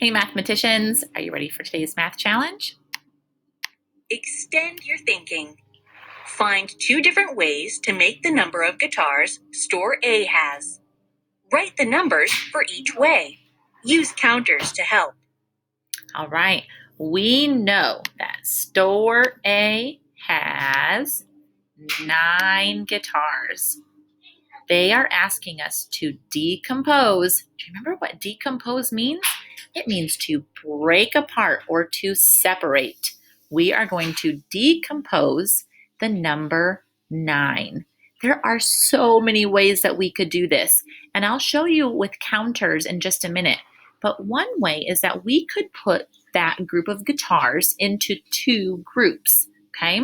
Hey mathematicians, are you ready for today's math challenge? Extend your thinking. Find 2 different ways to make the number of guitars store A has. Write the numbers for each way. Use counters to help. All right, we know that store A has 9 guitars. They are asking us to decompose. Do you remember what decompose means? It means to break apart or to separate. We are going to decompose the number 9. There are so many ways that we could do this, and I'll show you with counters in just a minute. But one way is that we could put that group of guitars into 2 groups, okay?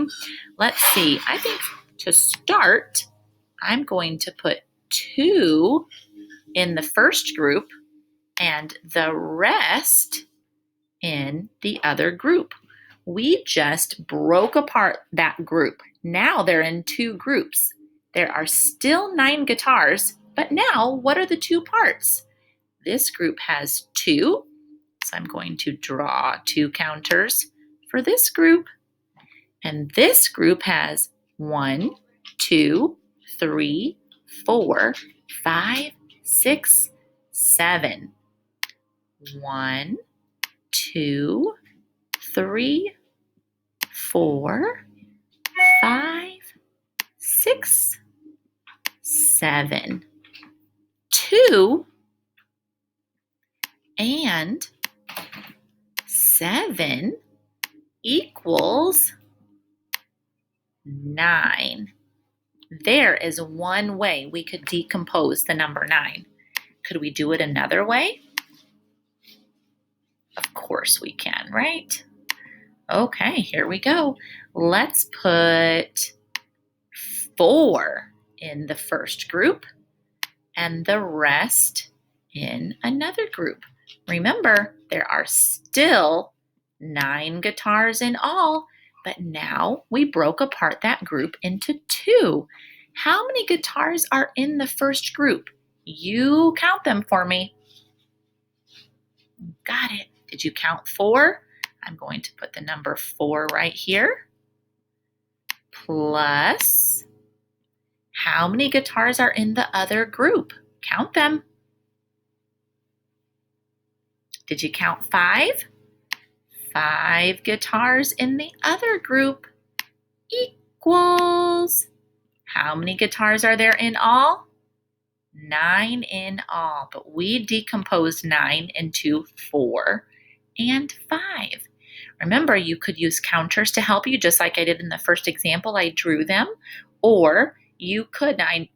Let's see. I think to start, I'm going to put 2 in the first group and the rest in the other group. We just broke apart that group. Now they're in 2 groups. There are still 9 guitars, but now what are the 2 parts? This group has 2, so I'm going to draw 2 counters for this group. And this group has 1, 2, 3, 4, 5, 6, 7. 1, 2, 3, 4, 5, 6, 7. 2 and 7 equals 9. There is one way we could decompose the number 9. Could we do it another way? Of course we can, right? Okay, here we go. Let's put 4 in the first group and the rest in another group. Remember, there are still 9 guitars in all, but now we broke apart that group into 2. How many guitars are in the first group? You count them for me. Got it. Did you count 4? I'm going to put the number 4 right here. Plus, how many guitars are in the other group? Count them. Did you count 5? 5 guitars in the other group equals, how many guitars are there in all? 9 in all, but we decomposed 9 into 4 and 5. Remember, you could use counters to help you, just like I did in the first example. I drew them, or you could, let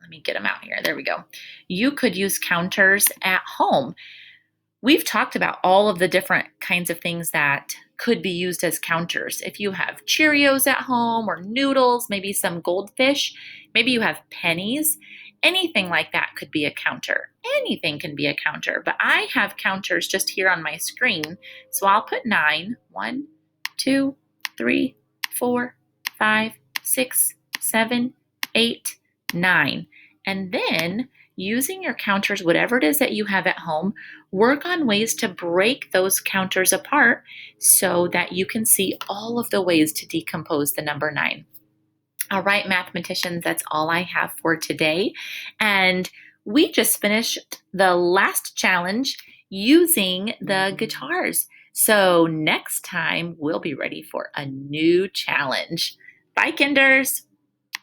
me get them out here. There we go. You could use counters at home. We've talked about all of the different kinds of things that could be used as counters. If you have Cheerios at home or noodles, maybe some goldfish, maybe you have pennies, anything like that could be a counter. Anything can be a counter, but I have counters just here on my screen. So I'll put 9, 1, 2, 3, 4, 5, 6, 7, 8, 9. And then using your counters, whatever it is that you have at home, work on ways to break those counters apart so that you can see all of the ways to decompose the number 9. All right, mathematicians, that's all I have for today. And we just finished the last challenge using the guitars. So next time we'll be ready for a new challenge. Bye, Kinders.